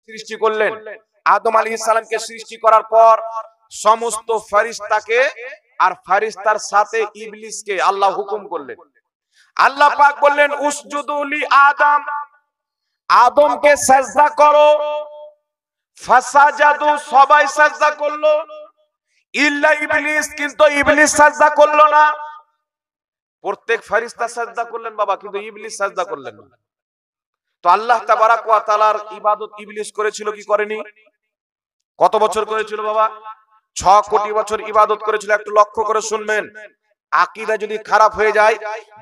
সৃষ্টি করলেন। আদম আলাইহিস সালামকে সৃষ্টি করার পর সমস্ত ফেরেশতাকে আর ফেরেশতার সাথে ইবলিসকে আল্লাহ হুকুম করলেন। আল্লাহ পাক বললেন উসজুদু লি আদম, আদমকে সিজদা করো। ফাসাজাদু, সবাই সিজদা করলো, ইল্লা ইবলিস, কিন্তু ইবলিস সিজদা করলো না। প্রত্যেক ফেরেশতা সিজদা করলেন বাবা, কিন্তু ইবলিস সিজদা করলেন না। তো আল্লাহ তাবারাক ওয়া তাআলার ইবাদত ইবলিস করেছিল কি করেনি? কত বছর করেছিল বাবা? 6 কোটি বছর ইবাদত করেছিল। একটু লক্ষ্য করে শুনবেন। আকীদা যদি খারাপ হয়ে যায়,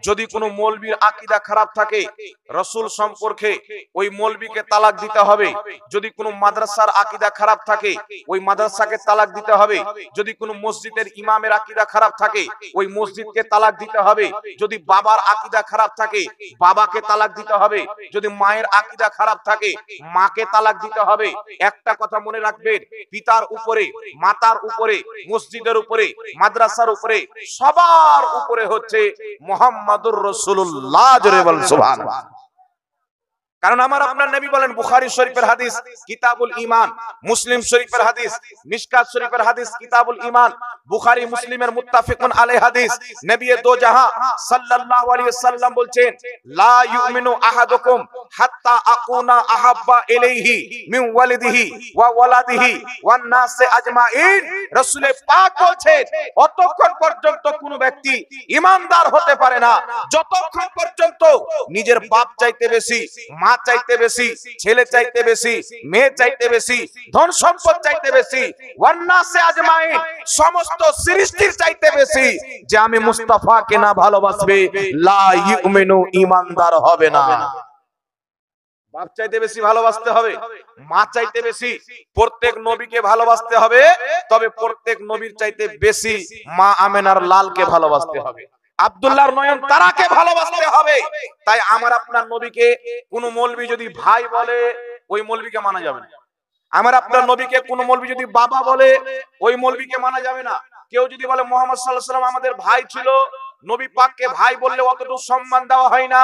যদি কোনো মৌলবীর আকীদা খারাপ থাকে রাসূল সম্পর্কে, ওই মৌলবীকে তালাক দিতে হবে। যদি কোনো মাদ্রাসার আকীদা খারাপ থাকে, ওই মাদ্রাসাকে তালাক দিতে হবে। যদি কোনো মসজিদের ইমামের আকীদা খারাপ থাকে, ওই মসজিদকে তালাক দিতে হবে। যদি বাবার আকীদা খারাপ থাকে, বাবাকে তালাক দিতে হবে। যদি মায়ের আকীদা খারাপ থাকে, মাকে তালাক দিতে হবে। একটা কথা মনে রাখবেন, পিতার উপরে, মাতার উপরে, মসজিদের উপরে, মাদ্রাসার উপরে, সবার উপরে হচ্ছে মুহাম্মাদুর রাসূলুল্লাহ। জোরে বল সুবহানাল্লাহ। কারণ আমার আপনার নবী বলেন, বুখারী শরীফের হাদিস কিতাবুল ঈমান, মুসলিম শরীফের হাদিস মিশকাত শরীফের হাদিস কিতাবুল ঈমান, বুখারী মুসলিমের মুত্তাফিকুন আলাইহি হাদিস, নবী দো জাহান সাল্লাল্লাহু আলাইহি ওয়াসাল্লাম বলছেন, লা ইউমিনু আহাদুকুম হাত্তা আকুনা আহাব্বা ইলাইহি মিন ওয়ালিদিহি ওয়া ওয়ালাদিহি ওয়ান নাসি আজমাইন। রাসূল পাক বলছেন, অতক্ষণ পর্যন্ত কোন ব্যক্তি ঈমানদার হতে পারে না যতক্ষণ পর্যন্ত নিজের বাপ চাইতে বেশি, মা চাইতে বেশি, ছেলে চাইতে বেশি, মেয়ে চাইতে বেশি, ধন সম্পদ চাইতে বেশি, ওয়ান্নাসে আজমাইন, সমস্ত সৃষ্টির চাইতে বেশি যে আমি মুস্তাফাকে না ভালোবাসবে, লা ইউমিনু, ঈমানদার হবে না। বাপ চাইতে বেশি ভালোবাসতে হবে, মা চাইতে বেশি, প্রত্যেক নবীকে ভালোবাসতে হবে, তবে প্রত্যেক নবীর চাইতে বেশি মা আমেনার লালকে ভালোবাসতে হবে, আব্দুল্লাহর নয়ন তারাকে ভালোবাসতে হবে। তাই আমার আপনার নবীকে কোন মৌলবী যদি ভাই বলে, ওই মৌলবীকে মানা যাবে না। আমার আপনার নবীকে কোন মৌলবী যদি বাবা বলে, ওই মৌলবীকে মানা যাবে না। কেউ যদি বলে মুহাম্মদ সাল্লাল্লাহু আলাইহি ওয়াসাল্লাম আমাদের ভাই ছিল, নবী পাককে ভাই বললে অতটুকু সম্মান দেওয়া হয় না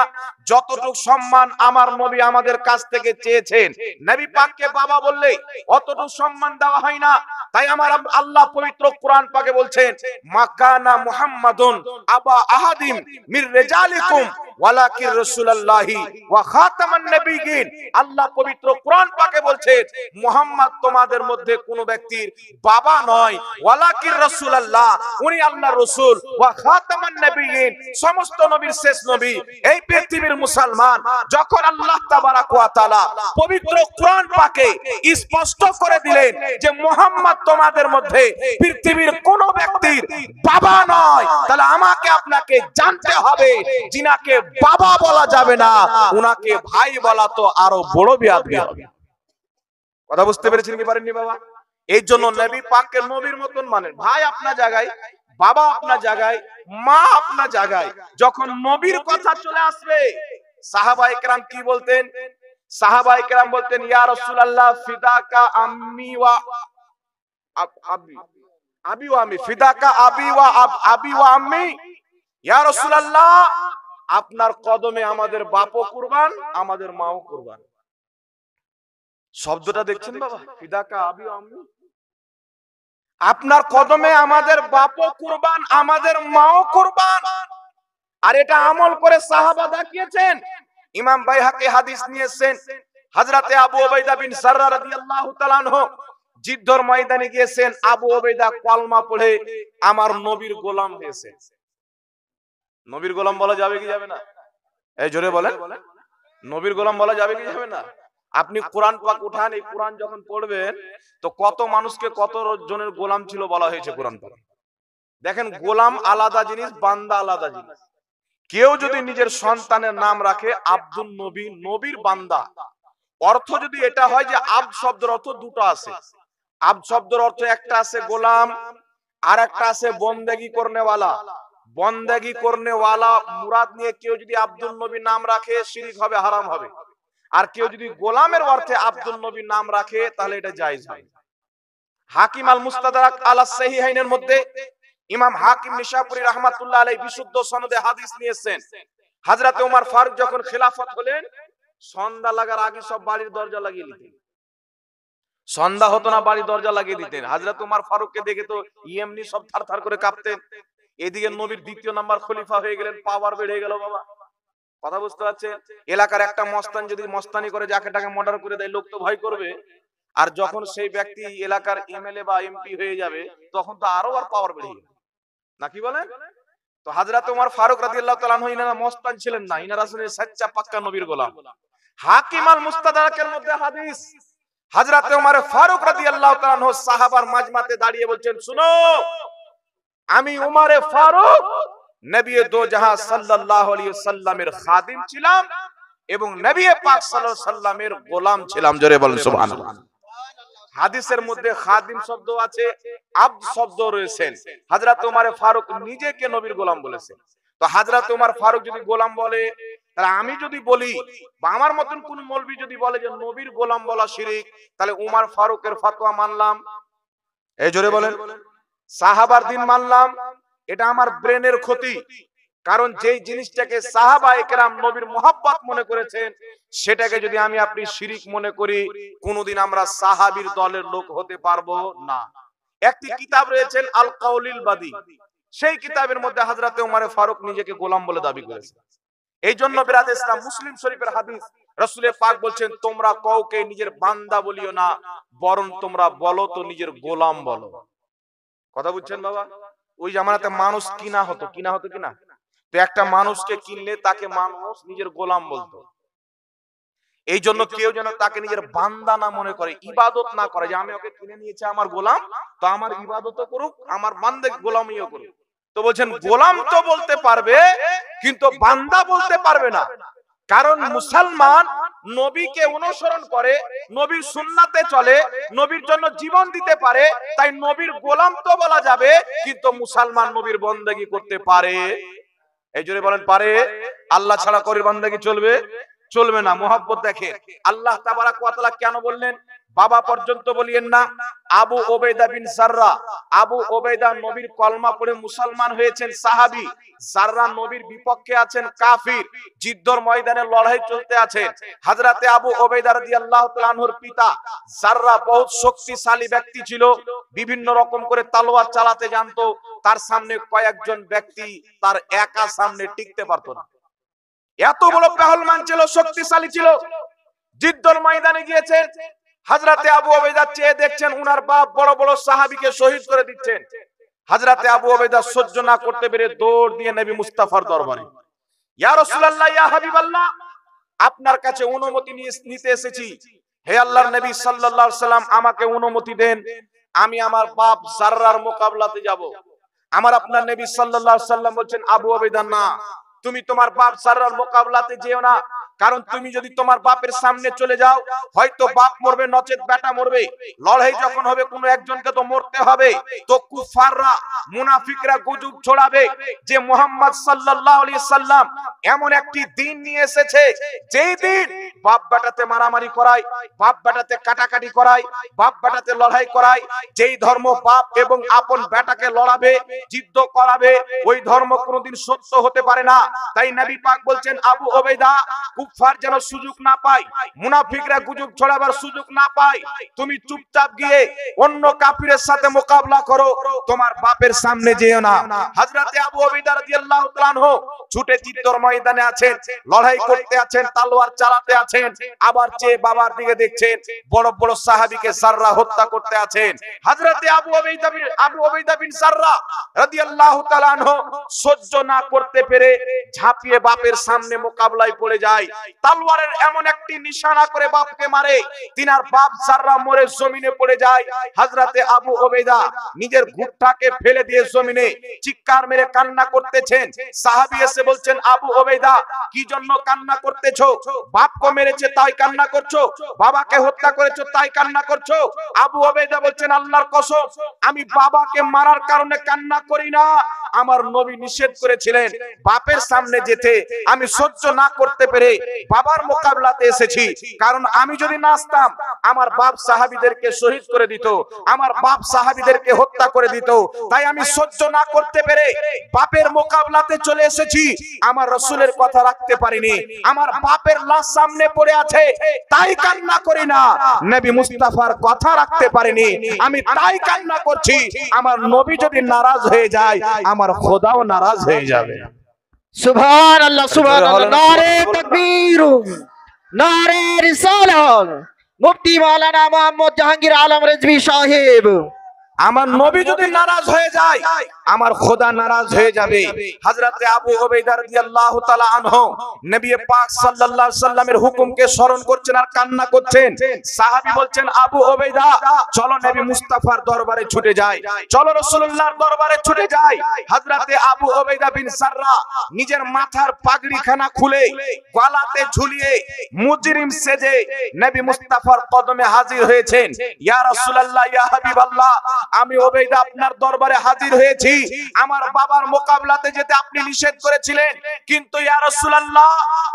যতটুকু সম্মান আমার নবী আমাদের কাছ থেকে চেয়েছেন। নবী পাককে বাবা বললে অতটুকু সম্মান দেওয়া হয় না। তাই আমার আল্লাহ পবিত্র কোরআন পাকে বলছেন, মাকানা মুহাম্মাদুন আবা আহাদিম মির রিজালিকুম ওয়ালাকিন রাসূলুল্লাহি ওয়া খাতামান নবিয়্যিন। আল্লাহ পবিত্র কোরআন পাকে বলছেন, মুহাম্মদ তোমাদের মধ্যে কোন ব্যক্তির বাবা নয়, ওয়ালাকিন রাসূলুল্লাহ, উনি আল্লাহর রাসূল, ওয়া খাতামান নবিয়্যিন, সমস্ত নবীর শেষ নবী। এই পৃথিবীর মুসলমান যখন আল্লাহ তাবারাক ওয়া তাআলা পবিত্র কোরআন পাকে স্পষ্ট করে দিলেন যে মুহাম্মদ তোমাদের মধ্যে পৃথিবীর কোন ব্যক্তির বাবা নয়, তাহলে আমাকে আপনাকে জানতে হবে যিনাকে বাবা বলা যাবে না, উনাকে ভাই বলা তো আরো বড় বেয়াদবি হবে। কথা বুঝতে পেরেছেন কি পারেননি বাবা? এই জন্য নবী পাককে নবীর মতন মানেন। ভাই আপনার জায়গায়, বাবা আপনার জায়গায়, মা আপনার জায়গায়। যখন নবীর কথা চলে আসবে, সাহাবায়ে কেরাম কি বলতেন? সাহাবায়ে কেরাম বলতেন, ইয়া রাসূলুল্লাহ ফিদাকা আম্মি ওয়া আবি, আবি ওয়া আম্মি, ফিদাকা আবি ওয়া আবি ওয়া আম্মি। ইয়া রাসূলুল্লাহ, আপনার কদমে আমাদের বাপও কুরবান, আমাদের মাও কুরবান। শব্দটা দেখছেন বাবা? ফিদাকা আবি ওয়া আম্মি, আপনার কদমে আমাদের বাপও কুরবান, আমাদের মাও কুরবান। আর এটা আমল করে সাহাবা দেখিয়েছেন। ইমাম বাইহাকি হাদিস নিয়েছেন, হযরতে আবু উবাইদা বিন সাররা রাদিয়াল্লাহু তাআলা আনহু যুদ্ধের ময়দানে গিয়েছেন। আবু উবাইদা কলমা পড়ে আমার নবীর গোলাম হয়েছে। নবীর গোলাম বলা যাবে কি যাবে না? এই জোরে বলেন, নবীর গোলাম বলা যাবে কি যাবে না? আপনি কোরআন পাক উঠান, এই কোরআন যখন পড়বেন তো কত মানুষকে কত জনের গোলাম ছিল বলা হয়েছে কোরআন পাক। দেখেন, গোলাম আলাদা জিনিস, বান্দা আলাদা জিনিস। কেউ যদি নিজের সন্তানের নাম রাখে আব্দুল নবী, নবীর বান্দা, অর্থ যদি এটা হয় যে আব্দ শব্দের অর্থ দুটো আছে। আব্দ শব্দের অর্থ একটা আছে গোলাম, আর একটা আছে বন্দেগী করনেওয়ালা। বন্দেগী করনেওয়ালা মুরাদ নিয়ে কেউ যদি আব্দুল নবী নাম রাখে, শিরক হবে, হারাম হবে। আর কেউ যদি গোলামের অর্থে আব্দুল নবী নাম রাখে, তাহলে এটা জায়েজ হয়। হাকিম আল মুস্তাদরাক আলা সাহিহাইনের মধ্যে ইমাম হাকিম নিশাপুরী রাহমাতুল্লাহ আলাইহি বিশুদ্ধ সনদে হাদিস নিয়েছেন, হযরতে ওমর ফারুক যখন খেলাফত হলেন, সন্ধ্যা লাগার আগে সব বাড়ির দরজা লাগিয়ে দিতেন। সন্ধ্যা হতো না বাড়ি দরজা লাগিয়ে দিতেন। হযরত ওমর ফারুককে দেখে তো এমনি সব থারথার করে কাঁপতেন। এদিকে নবীর দ্বিতীয় নাম্বার খলিফা হয়ে গেলেন, পাওয়ার বেড়ে গেল বাবা। কথা বুঝতে পারছেন? এলাকার একটা মস্তান যদি মস্তানি করে যাকে টাকে মর্ডার করে দেয়, লোক তো ভয় করবে। আর যখন সেই ব্যক্তি এলাকার এমএলএ বা এমপি হয়ে যাবে, তখন তো আরো পাওয়ার বেড়ে যাবে, নাকি বলেন? তো হযরত ওমর ফারুক রাদিয়াল্লাহু তাআলা আনহু ইনারা মস্তান ছিলেন না, ইনারা ছিলেন সচ্চা পাক্কা নবীর গোলাম। হাকিম আল মুস্তাদরাকের মধ্যে হাদিস, হযরত ওমর ফারুক রাদিয়াল্লাহু তাআলা আনহু সাহাবার মাজমাতে দাঁড়িয়ে বলছেন, শুনো, আমি ওমর ফারুক নবী দো জাহান সাল্লাল্লাহু আলাইহি ওয়াসাল্লামের খাদিম ছিলাম এবং নবী পাক সাল্লাল্লাহু আলাইহি ওয়াসাল্লামের গোলাম ছিলাম। জোরে বলেন সুবহানাল্লাহ। হাদিসের মধ্যে খাদিম শব্দ আছে, আব্দ শব্দ রয়েছে। হযরত ওমর ফারুক নিজেকে নবীর গোলাম বলেছেন। তো হযরত ওমর ফারুক যদি গোলাম বলে, তাহলে আমি যদি বলি বা আমার মতন কোন মৌলবি যদি বলে যে নবীর গোলাম বলা শিরক, তাহলে ওমর ফারুকের ফতোয়া মানলাম, এই জোরে বলেন, সাহাবার দিন মানলাম, এটা আমার ব্রেনের ক্ষতি। কারণ যেই জিনিসটাকে সাহাবায়ে কেরাম নবীর মুহাব্বত মনে করেছেন, সেটাকে যদি আমি আপনি শিরক মনে করি, কোনদিন আমরা সাহাবীর দলের লোক হতে পারবো না। একটি কিতাব রয়েছেন আল কাউলিল বাদী, সেই কিতাবের মধ্যে হযরত ওমর ফারুক নিজেকে গোলাম বলে দাবি করেছেন। এই জন্য বিরাদে ইসলাম মুসলিম শরীফের হাদিস, রাসূল পাক বলছেন, তোমরা কাউকে নিজের বান্দা বলিও না, বরং তোমরা বলো তো নিজের গোলাম বলো। কথা বুঝছেন বাবা? ওই জামানাতে মানুষ কিনা হতো কিনা। তো একটা মানুষকে কিনলে তাকে মানুষ নিজের গোলাম বলতো। এই জন্য কেউ যেন তাকে নিজের বান্দা না মনে করে, ইবাদত না করে, যে আমি ওকে কিনে নিয়েছি আমার গোলাম, তো আমার ইবাদতও করুক, আমার বান্দা গোলামিও করুক। তো বলছেন গোলাম তো বলতে পারবে, কিন্তু বান্দা বলতে পারবে না। কারণ মুসলমান নবীকে অনুসরণ করে, নবীর সুন্নাতে চলে, নবীর জন্য জীবন দিতে পারে, তাই নবীর গোলাম তো বলা যাবে, কিন্তু মুসলমান নবীর বন্দেগী করতে পারে। এই জন্য বলেন পারে। আল্লাহ ছাড়া করে বন্দেগী চলবে? চলবে না। মুহাব্বত দেখেন আল্লাহ তাবারাক ওয়া তাআলা কেন বললেন, বাবা পর্যন্ত বলিয়েন না। আবু ওবাইদা বিন জাররা, আবু ওবাইদা নবীর কলমা পড়ে মুসলমান হয়েছেন, সাহাবী। জাররা নবীর বিপক্ষে আছেন, কাফির। জিদ্দর ময়দানে লড়াই চলতে আছে। হযরতে আবু ওবাইদা রাদিয়াল্লাহু তাআলা আনহুর পিতা জাররা বহুত শক্তিশালী ব্যক্তি ছিল, বিভিন্ন রকম করে তলোয়ার চালাতে জানতো। তার সামনে কয়েকজন ব্যক্তি তার একা সামনে টিকতে পারতো না। এত বড় পেহলমান ছিল, শক্তিশালী ছিল। জিদ্দর ময়দানে গিয়েছেন, হযরতে আবু ওবাইদা চেয়ে দেখছেন উনার বাপ বড় বড় সাহাবীকে শহীদ করে দিচ্ছেন। হযরতে আবু ওবাইদা সহ্য না করতে পেরে দৌড় দিয়ে নবী মুস্তাফার দরবারে, ইয়া রাসূলুল্লাহ, ইয়া হাবিবাল্লাহ, আপনার কাছে অনুমতি নিতে এসেছি। হে আল্লাহর নবী সাল্লাল্লাহু আলাইহি সাল্লাম, আমাকে অনুমতি দেন, আমি আমার বাপ জাররার মোকাবিলাতে যাব। আমার আপনার নবী সাল্লাল্লাহু আলাইহি সাল্লাম বলছেন, আবু ওবাইদা না, তুমি তোমার বাপ জাররার মোকাবিলাতে যেও না। কারণ তুমি যদি তোমার বাপের সামনে চলে যাও, হয়তো বাপ মরবে, নচেত বেটা মরবে। লড়াই যখন হবে কোনো একজনকে তো মরতে হবে। তো কুফাররা, মুনাফিকরা গুজব ছড়াবে যে মুহাম্মদ সাল্লাল্লাহু আলাইহি সাল্লাম এমন একটি দিন নিয়ে এসেছে, যেই দিন বাপ বেটাতে মারামারি করায়, বাপ বেটাতে কাটাকাটি করায়, বাপ বেটাতে লড়াই করায়। যেই ধর্ম বাপ এবং আপন বেটাকে লড়াবে, যুদ্ধ করাবে, ওই ধর্ম কোনোদিন সত্য হতে পারে না। তাই নবী পাক বলছেন, আবু ওবাইদা, কুফার যেন সুযোগ না পায়, মুনাফিকরা গুজব ছড়াবার সুযোগ না পায়, তুমি চুপচাপ গিয়ে অন্য কাফিরের সাথে মোকাবিলা করো, তোমার বাপের সামনে যেও না। হযরতে আবু ওবাইদা রাদিয়াল্লাহু তাআলা আনহু ছুটে জিদ্দর ময়দানে আছেন, লড়াই করতে আছেন, তলোয়ার চালাতে আছেন, আবার চেয়ে বাবার দিকে দেখছেন, বড় বড় সাহাবীকে জাররা হত্যা করতে আছেন। হযরতে আবু ওবাইদা বিন জাররা রাদিয়াল্লাহু তাআলা আনহু সহ্য না করতে পেরে ঝাঁপিয়ে বাপের সামনে মোকাবিলায় পড়ে যায়। তলোয়ারের এমন একটি নিশানা করে বাপকে মারে, তিনার বাপ জাররা মরে জমিনে পড়ে যায়। হযরতে আবু ওবাইদা নিজের ঘুঁটটাকে ফেলে দিয়ে জমিনে চিৎকার মেরে কান্না করতেছেন। সাহাবী এসে বলছেন, আবু ওবাইদা, কি জন্য কান্না করতেছো? বাপকে মেরেছে তাই কান্না করছো? বাবাকে হত্যা করেছো তাই কান্না করছো? আবু ওবাইদা বলছেন, আল্লাহর কসম, আমি বাবাকে মারার কারণে কান্না করি না, আমার নবী নিষেধ করেছিলেন বাপের সামনে যেতে, আমি সহ্য না করতে পেরে বাবার মোকাবিলাতে এসেছি। কারণ আমি যদি না আসতাম আমার বাপ সাহাবীদেরকে শহীদ করে দিত, আমার বাপ সাহাবীদেরকে হত্যা করে দিত। তাই আমি সহ্য না করতে পেরে বাপের মোকাবিলাতে চলে এসেছি। আমার রাসূলের কথা রাখতে পারিনি, আমার বাপের লাশ সামনে পড়ে আছে তাই কান্না করি না, নবী মুস্তাফার কথা রাখতে পারিনি আমি তাই কান্না করছি। আমার নবী যদি নারাজ হয়ে যায় আমার খোদাও নারাজ হয়ে যাবে। সুবহানাল্লাহ সুবহানাল্লাহ। নারে তাকবীর, নারে রিসালাত। মুফতি মাওলানা মুহাম্মদ জাহাঙ্গীর আলম রেজভী সাহেব, আমার নবী যদি নারাজ হয়ে যায় আমার খোদা নারাজ হয়ে যাবে। হযরতে আবু উবাইদা রাদিয়াল্লাহু তাআলা আনহু নবী পাক সাল্লাল্লাহু আলাইহি সাল্লামের হুকুমকে স্মরণ করছেন আর কান্না করছেন। সাহাবী বলছেন, আবু উবাইদা চলো নবী মুস্তাফার দরবারে ছুটে যাই, চলো রাসূলুল্লাহর দরবারে ছুটে যাই। হযরতে আবু উবাইদা বিন সাররা নিজের মাথার পাগড়িখানা খুলে গলাতে ঝুলিয়ে মুজরিম সেজে নবী মুস্তাফার কদমে হাজির হয়েছেন। ইয়া রাসূলুল্লাহ, ইয়া হাবিবাল্লাহ, আমি উবাইদা আপনার দরবারে হাজির হয়েছি। আমার বাবার মোকাবিলাতে যেতে আপনি নিষেধ করেছিলেন, কিন্তু ইয়া রাসূলুল্লাহ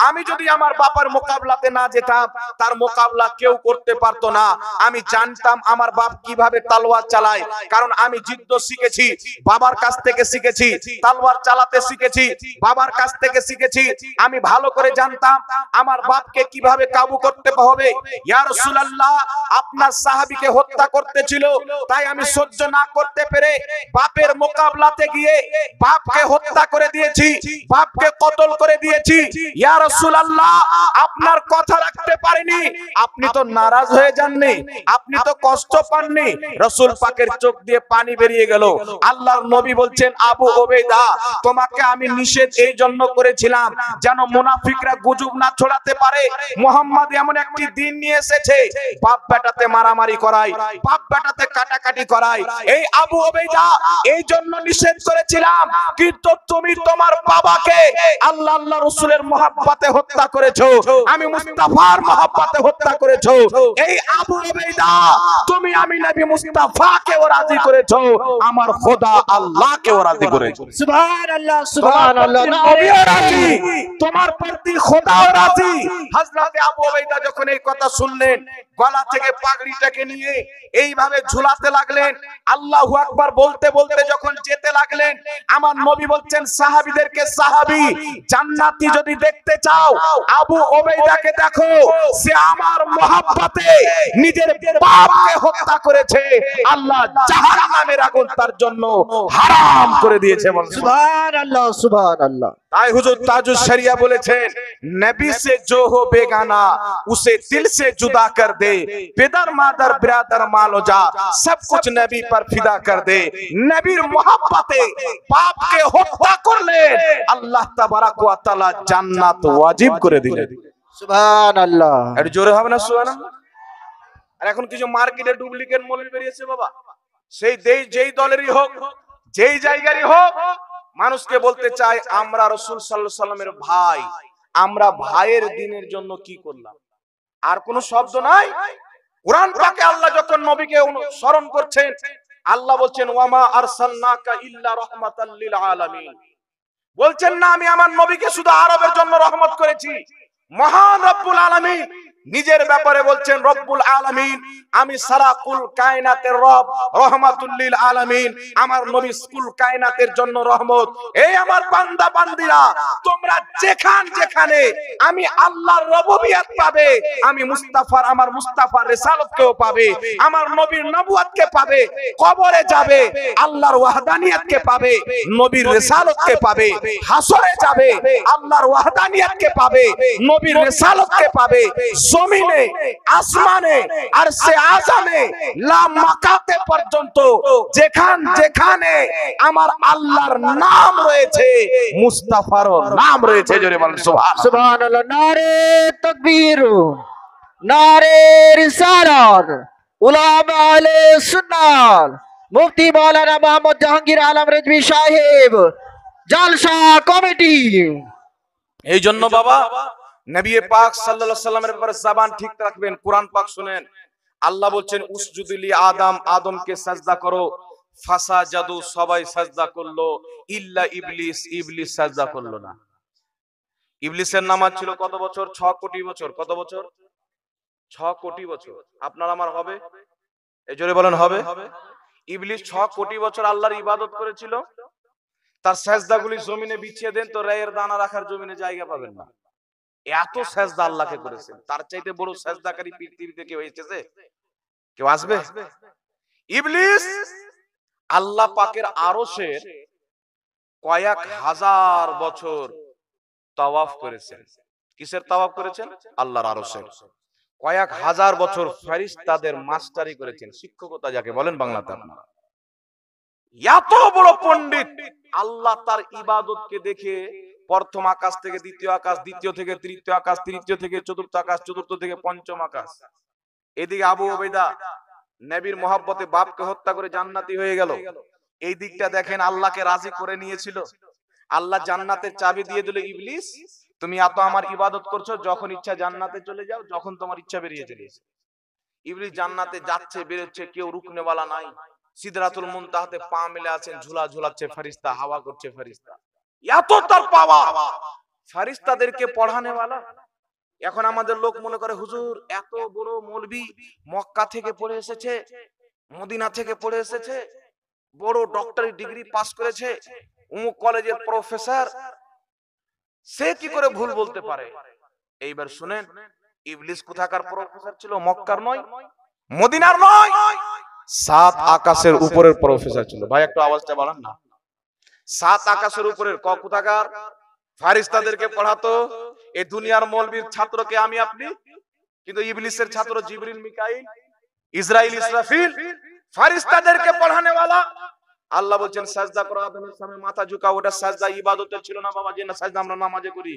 আমি যদি আমার বাবার মোকাবিলাতে না যেতাম তার মোকাবিলা কেউ করতে পারতো না। আমি জানতাম আমার বাপ কিভাবে তলোয়ার চালায়, কারণ আমি যুদ্ধ শিখেছি বাবার কাছ থেকে শিখেছি, তলোয়ার চালাতে শিখেছি বাবার কাছ থেকে শিখেছি। আমি ভালো করে জানতাম আমার বাপকে কিভাবে কাবু করতে হবে। ইয়া রাসূলুল্লাহ আপনার সাহাবীকে হত্যা করতে ছিল, তাই আমি সহ্য না করতে পেরে বাপের মোকাবিলাতে গিয়ে বাপকে হত্যা করে দিয়েছি, বাপকে কতল করে দিয়েছি। ইয়া রাসূলুল্লাহ আপনার কথা রাখতে পারিনি, আপনি তো নারাজ হয়ে যাননি, আপনি তো কষ্ট পাননি। রাসূল পাকের চোখ দিয়ে পানি বেরিয়ে গেল। আল্লাহর নবী বলছেন, আবু উবাইদা তোমাকে আমি নিষেধ এই জন্য করেছিলাম যেন মুনাফিকরা গুজব না ছড়াতে পারে মুহাম্মদ এমন একটি দিন নিয়ে এসেছে বাপ বেটাতে মারামারি করায়, বাপ বেটাতে কাটাকাটি করায়। এই আবু উবাইদা এই জন্য নিষেধ করেছিলাম, কিন্তু তুমি তোমার বাবাকে আল্লাহ আল্লাহ রাসূলের মহব্বতে হত্যা করেছো, আমি মুস্তাফার মহব্বতে হত্যা করেছো। এই আবু উবাইদা তুমি আমি নবী মুস্তাফাকেও রাজি করেছো, আমার খোদা আল্লাহকেও রাজি করেছো। সুবহানাল্লাহ সুবহানাল্লাহ। নবীও রাজি, তোমার প্রতি খোদাও রাজি। হযরতে আবু উবাইদা যখন এই কথা শুনলেন গলা থেকে পাগড়িটাকে নিয়ে এইভাবে ঝুলাতে লাগলেন, আল্লাহু আকবার বলতে বলতে যখন যেতে লাগলেন, আমার নবী বলছেন সাহাবীদেরকে, সাহাবী জান্নাতি যদি দেখতে চাও আবু উবাইদাকে দেখো, সে আমার মহব্বতে নিজের বাপকে হত্যা করেছে, আল্লাহ জাহান্নামের আগুন তার জন্য হারাম করে দিয়েছে। সুবহানাল্লাহ সুবহানাল্লাহ। তাই হুজুর তাজুস শরিয়া বলেছেন, নবী से जो हो बेगाना उसे दिल से जुदा कर दे, पितर मादर बिरादर मालो जा सब कुछ नबी पर फिदा कर दे। নবীর মহব্বতে বাপকে হত্যা করলেন, আল্লাহ তাবারাক ওয়া তাআলা জান্নাত ওয়াজিব করে দিলেন। সুবহানাল্লাহ। এর জোরে হবে না সুবহানাল্লাহ? আর এখন কিছু মার্কেটে ডুপ্লিকেট মৌলবি বেরিয়েছে বাবা, সেই যেই দলেরই হোক যেই জায়গারই হোক, মানুষকে বলতে চায় আমরা রাসূল সাল্লাল্লাহু আলাইহি সাল্লামের ভাই, আমরা ভাইয়ের দ্বীনের জন্য কি করলাম, আর কোন শব্দ নাই। কুরআন পাকে আল্লাহ যখন নবীকে স্মরণ করছেন, আল্লাহ বলছেন ওয়ামা আরসালনাকা ইল্লা রাহমাতাল লিল আলামিন, বলছেন না আমি আমার নবীকে শুধু আরবের জন্য রহমত করেছি। মহান রব্বুল আলামিন নিজের ব্যাপারে বলছেন রব্বুল আলামিন, আমি সারা কুল কায়নাতের রব, রহমাতুল লিল আলামিন, আমার নবী কুল কায়নাতের জন্য রহমত। এই আমার বান্দা বান্দিরা তোমরা যেখানে আমি আল্লাহর রুবুবিয়ত পাবে, আমি মুস্তাফার আমার মুস্তাফার রিসালাতকেও পাবে, আমার নবীর নবুয়তকে পাবে, কবরে যাবে আল্লাহর ওয়াহদানিয়তকে পাবে, নবীর রিসালাতকে পাবে, হাসরে যাবে আল্লাহর ওয়াহদানিয়তকে পাবে, নবীর রিসালাতকে পাবে। জমিনে আসমানে আরশে আযমে লা মাকাতে পর্যন্ত যেখানে আমার আল্লাহর নাম রয়েছে, মুস্তাফারও নাম রয়েছে। জোরে বলেন সুবহানাল্লাহ। সুবহানাল্লাহ। নারে তাকবীর, নারে রিসালাত। উলামা আহলে সুন্নাত মুফতি মাওলানা মুহাম্মদ জাহাঙ্গীর আলম রেজভী সাহেব, জালসা কমিটি। এই জন্য বাবা নবী পাক সাল্লাল্লাহু আলাইহি সাল্লামের ব্যাপারে জবান ঠিক রাখবেন। কুরআন পাক শুনেন, আল্লাহ বলছেন উসজুদুলি আদম, আদমকে সাজদা করো। ফাসাজাদু, সবাই সাজদা করলো, ইল্লা ইবলিস, ইবলিস সাজদা করলো না। ইবলিসের নামাজ ছিল কত বছর? 6 কোটি বছর। কত বছর? 6 কোটি বছর। আপনার আমার হবে? এই জোরে বলেন হবে? ইবলিস 6 কোটি বছর আল্লাহর ইবাদত করেছিল। তার সেজদাগুলি জমিনে বিছিয়ে দেন তো রায়ের দানা রাখার জমিনে জায়গা পাবেন না। এত সেজদা আল্লাহকে করেছেন। তার চাইতে বড় সেজদাকারী পৃথিবীতে কেউ এসেছে? কেউ আসবে? ইবলিস আল্লাহ পাকের আরশের কয়েক হাজার বছর তাওয়াফ করেছেন। কিসের তাওয়াফ করেছেন? আল্লাহর আরশের। কয়েক হাজার বছর ফেরেশতাদের মাস্টারি করেছেন, শিক্ষকতা যাকে বলেন বাংলাতে আপনারা। এত বড় পণ্ডিত আল্লাহ তার ইবাদতকে দেখে প্রথম আকাশ থেকে দ্বিতীয় আকাশ, দ্বিতীয় থেকে তৃতীয় আকাশ, তৃতীয় থেকে চতুর্থ আকাশ, চতুর্থ থেকে পঞ্চম আকাশ। এদিকে আবু উবাইদা নবীর মহব্বতে বাপকে হত্যা করে জান্নাতি হয়ে গেল। এই দিকটা দেখেন আল্লাহকে রাজি করে নিয়েছিল। আল্লাহ জান্নাতের চাবি দিয়ে দিল, ইবলিস তুমি এত আমার ইবাদত করছো, যখন ইচ্ছা জান্নাতে চলে যাও, যখন তোমার ইচ্ছা বেরিয়ে চলে এসো। ইবলিস জান্নাতে যাচ্ছে বেরোচ্ছে, কেউ রুকনেওয়ালা নাই। সিদরাতুল মুনতাহাতে পা মেলে আছেন, ঝুলা ঝুলাচ্ছে ফেরেশতা, হাওয়া করছে ফেরেশতা। এত তার পাওয়া, ফেরেশতাদেরকে পড়ানেওয়ালা। এখন আমাদের লোক মনে করে হুজুর এত বড় মৌলবি মক্কা থেকে পড়ে এসেছে, মদিনা থেকে পড়ে এসেছে, বড় ডক্টরি ডিগ্রি পাস করেছে, অমুক কলেজের প্রফেসর, সে কি করে ভুল বলতে পারে? এইবার শুনেন, ইবলিস কোথাকার প্রফেসর ছিল? মক্কার নয়, মদিনার নয়, 7 আকাশের উপরের প্রফেসর ছিল। ভাই একটু আওয়াজটা বাড়ান না। 7 আকাশের উপরের কোথাকার? ফেরেশতাদেরকে পড়াতো। এই দুনিয়ার মৌলবীর ছাত্রকে আমি আপনি, কিন্তু ইবলিসের ছাত্র জিবরিল, মিকাইল, ইসরাইল, ইসরাফিল, ফেরেশতাদেরকে পড়ানেওয়ালা। আল্লাহ বলছেন সাজদা করো, আদমের সামনে মাথা ঝুঁকাও। ওটা সাজদা ইবাদতের ছিল না বাবা, যে না সাজদা আমরা নামাজে করি।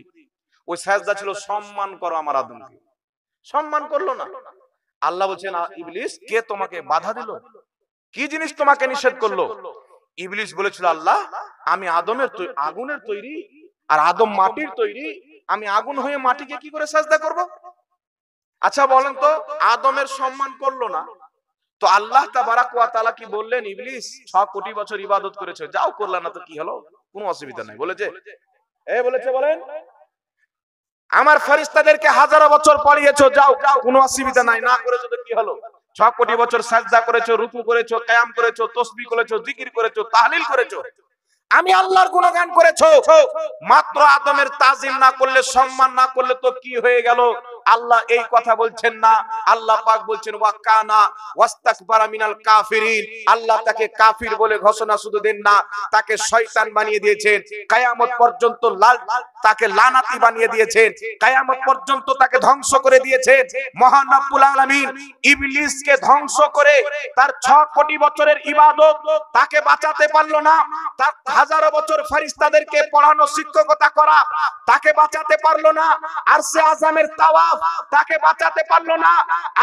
ওই সাজদা ছিল সম্মান করো আমার আদমকে। সম্মান করলো না। আল্লাহ বলছেন ইবলিস কে তোমাকে বাধা দিল? কি জিনিস তোমাকে নিষেধ করলো? ইবলিস বলেছিল আল্লাহ আমি আদমের আগুনের তৈরি, আর আদম মাটির তৈরি, আমি আগুন হয়ে মাটিকে কি করে সাজদা করব? আচ্ছা বলেন তো, আদমের সম্মান করলো না, তো আল্লাহ তাবারাক ওয়া তাআলা কি বললেন? ইবলিস 6 কোটি বছর ইবাদত করেছো, যাও করলা না তো কি হলো? কোনো অসুবিধা নাই বলেছে। বলেছে বলেন আমার ফেরেশতাদেরকে হাজারো বছর পড়িয়েছো, যাও কোনো অসুবিধা নাই, না করেছো তো কি হলো? 6 কোটি বছর সাজদা করেছো, রুকু করেছো, কিয়াম করেছো, তাসবিহ করেছো, জিকির করেছো, তাহলিল করেছো, আমি আল্লাহর গুণগান করেছো। মাত্র আদমের তাজিম না করলে, সম্মান না করলে তো কি হয়ে গেল? আল্লাহ এই কথা বলছেন না। আল্লাহ পাক বলছেন ওয়া কানা ওয়াস্তাকবারা মিনাল কাফিরিন। আল্লাহ তাকে কাফির বলে ঘোষণা শুধু দেন না, তাকে শয়তান বানিয়ে দিয়েছেন। কিয়ামত পর্যন্ত তাকে লানাতি বানিয়ে দিয়েছেন, কিয়ামত পর্যন্ত তাকে ধ্বংস করে দিয়েছেন। মহান রব্বুল আলামিন ইবলিসকে ধ্বংস করে তার 6 কোটি বছরের ইবাদত তাকে বাঁচাতে পারলো না। তার হাজারো বছর ফেরেশতাদেরকে পড়ানো, শিক্ষকতা করা তাকে বাঁচাতে পারলো না। আরশে আযমের তাওয়াফ তাকে বাঁচাতে পারলো না।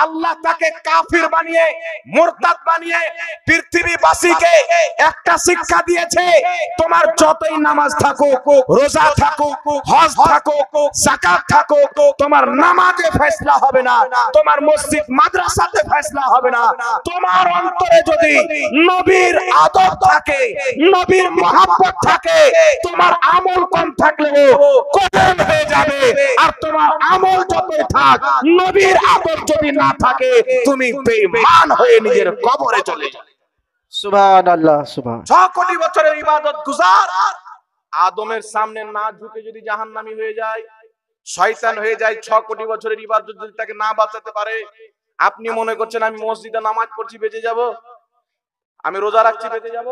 আল্লাহ তাকে কাফির বানিয়ে, মুরতাদ বানিয়ে পৃথিবীবাসীকে একটা শিক্ষা দিয়েছে, তোমার যতই নামাজ থাকুক, রোজা থাকুক, হজ থাকুক, যাকাত থাকুক, তোমার নামাজে ফয়সালা হবে না, তোমার মসজিদ মাদ্রাসাতে ফয়সালা হবে না। তোমার অন্তরে যদি নবীর আদব থাকে, নবীর মহব্বত থাকে, তোমার আমল কম থাকলেও কবুল হয়ে যাবে। আর তোমার আমল যতই থাক, নবীর আদব যদি না থাকে, তুমি বেঈমান হয়ে নিজের কবরে চলে যাবে। সুবহানাল্লাহ, সুবহান। 6 কোটি বছরের ইবাদত গুজার আদমের সামনে না ঝুঁকে যদি জাহান্নামী হয়ে যায়, শয়তান হয়ে যায়, 6 কোটি বছরের ইবাদত যদি তাকে না বাঁচাতে পারে, আপনি মনে করছেন আমি মসজিদে নামাজ পড়ছি বেঁচে যাব, আমি রোজা রাখছি বেঁচে যাব?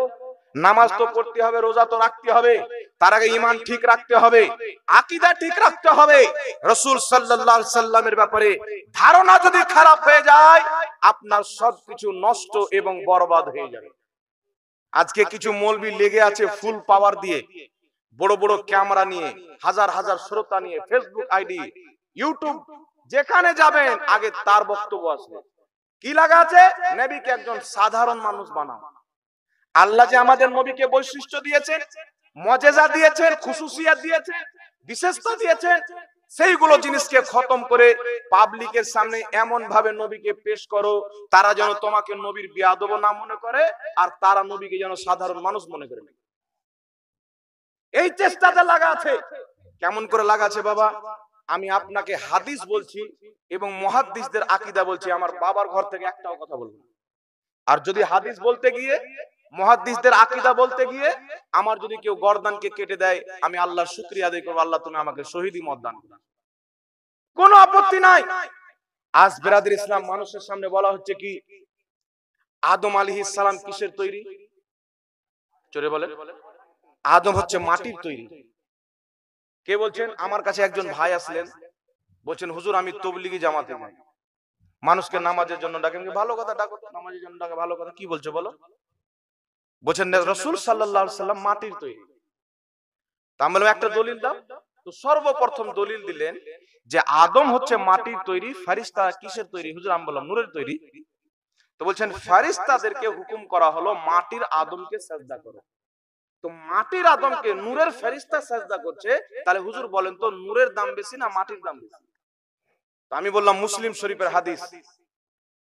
নামাজ তো পড়তে হবে, রোজা তো রাখতে হবে, তার আগে ঈমান ঠিক রাখতে হবে, আকীদা ঠিক রাখতে হবে। রাসূল সাল্লাল্লাহু আলাইহি সাল্লামের ব্যাপারে ধারণা যদি খারাপ হয়ে যায়, আপনার সবকিছু নষ্ট এবং বরবাদ হয়ে যাবে। আজকে কিছু মৌলবি লেগে আছে ফুল পাওয়ার দিয়ে, বড় বড় ক্যামেরা নিয়ে, হাজার হাজার শ্রোতা নিয়ে, ফেসবুক আইডি, ইউটিউব, যেখানে যাবেন আগে তার বক্তব্য আসবে। কি লাগা আছে? নবীকে একজন সাধারণ মানুষ বানাও। আল্লাহ যে আমাদের নবীকে বৈশিষ্ট্য দিয়েছেন, মুজিজা দিয়েছেন, খুশুসিয়াত দিয়েছেন, বিশেষত্ব দিয়েছেন, সেইগুলো জিনিসকে খতম করে পাবলিকের সামনে এমন ভাবে নবীকে পেশ করো তারা যেন তোমাকে নবীর বেয়াদব না মনে করে, আর তারা নবীকে যেন সাধারণ মানুষ মনে করে। এই চেষ্টাতে লাগা আছে। কেমন করে লাগা আছে বাবা? আমি আপনাকে হাদিস বলছি এবং মুহাদ্দিসদের আকীদা বলছি, আমার বাবার ঘর থেকে একটাও কথা বলবো না। আর যদি হাদিস বলতে গিয়ে, মুহাদ্দিসদের আকীদা বলতে গিয়ে আমার যদি কেউ গর্দানকে কেটে দেয়, আমি আল্লাহর শুকরিয়া আদায় করব, আল্লাহ তুমি আমাকে শহীদি মত দান করো, কোনো আপত্তি নাই। আজ বিরাদর ইসলাম মানুষের সামনে বলা হচ্ছে কি আদম আলাইহিস সালাম কিসের তৈরি? চলে বলেন। আদম হচ্ছে মাটির তৈরি। কে বলছেন? আমার কাছে একজন ভাই আসলেন, বলছেন হুজুর আমি তাবলীগী জামাতে যাই, মানুষকে নামাজের জন্য ডাকেন। ভালো কথা, ডাকো, নামাজের জন্য ডাকে, ভালো কথা। কি বলছো বলো? বলছেন রাসূল সাল্লাল্লাহু আলাইহি সাল্লাম মাটির তৈরি। তা আমি বললাম একটা দলিল দাও। তো সর্বপ্রথম দলিল দিলেন যে আদম হচ্ছে মাটির তৈরি, ফেরেশতা কিসের তৈরি? হুজুর আমি বললাম নূরের তৈরি। তো বলছেন ফেরেশতাদেরকে হুকুম করা হলো মাটির আদমকে সিজদা করো। তো মাটির আদমকে নূরের ফেরেশতা সিজদা করছে, তাহলে হুজুর বলেন তো নূরের দাম বেশি না মাটির দাম বেশি? তো আমি বললাম মুসলিম শরীফের হাদিস,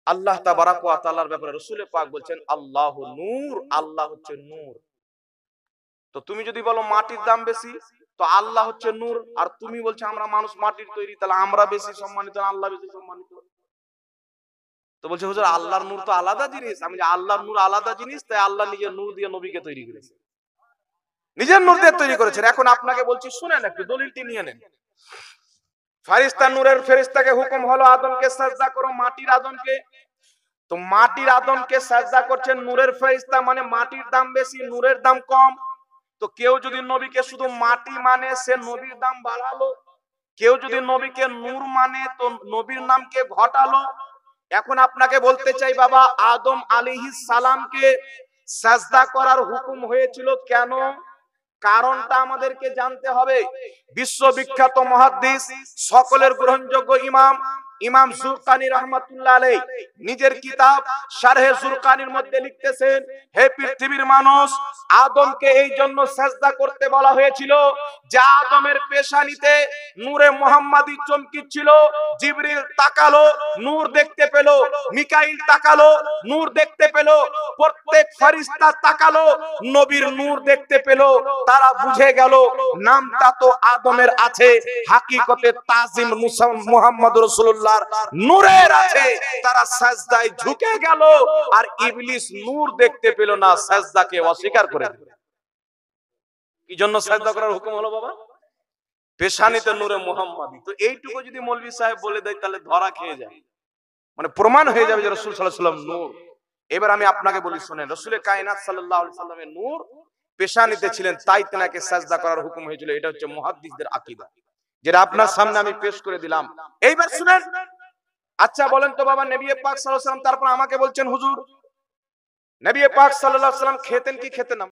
আল্লাহ তাবারাক ওয়া তাআলার ব্যাপারে রাসূল পাক বলছেন আল্লাহু নূর, আল্লাহ হচ্ছে নূর। তো তুমি যদি বলো মাটির দাম বেশি, তো আল্লাহ হচ্ছে নূর, আর তুমি বলছো আমরা মানুষ মাটির তৈরি, তাহলে আমরা বেশি সম্মানিত না আল্লাহ বেশি সম্মানিত? তো বলছে হুজুর আল্লাহর নূর তো আলাদা জিনিস। আমি যে আল্লাহর নূর আলাদা জিনিস, তাই আল্লাহ নিজের নূর দিয়ে নবীকে তৈরি করেছে, নিজের নূর দিয়ে তৈরি করেছেন। এখন আপনাকে বলছি শুনেন, একটু দলিলটি নিয়ে নেন। ফেরেশতা নূরের ফেরেশতাকে হুকুম হলো আদমকে সিজদা করো, মাটির আদমকে। তো মাটির আদমকে সিজদা করছেন নূরের ফেরেশতা, মানে মাটির দাম বেশি, নূরের দাম কম। তো কেউ যদি নবীকে শুধু মাটি মানে সে নবীর দাম বাড়ালো, কেউ যদি নবীকে নূর মানে তো নবীর নামকে ঘটালো। এখন আপনাকে বলতে চাই বাবা, আদম আলাইহিস সালামকে সিজদা করার হুকুম হয়েছিল কেন? কারণটা আমাদেরকে জানতে হবে। বিশ্ববিখ্যাত মুহাদ্দিস, সকলের গ্রহণযোগ্য ইমাম জুরকানি রাহমাতুল্লাহ আলাইহি নিজের কিতাব শারহে জুরকানির মধ্যে লিখতেছেন, হে পৃথিবীর মানুষ, আদমকে এই জন্য সিজদা করতে বলা হয়েছিল যে আদমের পেশানিতে নূরে মুহাম্মাদি চমকিছিল। জিবরিল তাকালো, নূর দেখতে পেল, মিকাইল তাকালো, নূর দেখতে পেল, প্রত্যেক ফেরেশতা তাকালো, নবীর নূর দেখতে পেল। তারা বুঝে গেল নামটা তো আদমের আছে, হাকিকতে তাজিম মুহাম্মদ রাসূলুল্লাহর নূরের আছে। তারা সিজদায় ঝুঁকে গেল, আর ইবলিস নূর দেখতে পেল না, সিজদাকে অস্বীকার করে দিল। কি জন্য সিজদা করার হুকুম হলো বাবা? পেশানিতে নূরে মুহাম্মাদি। তো এইটুকু যদি মৌলভী সাহেব বলে দেয় তাহলে ধরা খেয়ে যায়, মানে প্রমাণ হয়ে যাবে যে রাসূল সাল্লাল্লাহু আলাইহি ওয়াসাল্লাম নূর। এবার আমি আপনাকে বলি শুনেন, রাসূলে কায়নাত সাল্লাল্লাহু আলাইহি ওয়াসাল্লামের নূর পেশানিতে ছিলেন, তাই তেনাকে সিজদা করার হুকুম হয়েছিল। এটা হচ্ছে মুহাদ্দিসদের আকীদা, যেটা আপনার সামনে আমি পেশ করে দিলাম। এইবার শুনেন। আচ্ছা বলেন তো বাবা, নবী পাক সাল্লাল্লাহু আলাইহি ওয়াসাল্লাম তারপর আমাকে বলছেন হুজুর নবী পাক সাল্লাল্লাহু আলাইহি ওয়াসাল্লাম খেতেন কি খেতেন না?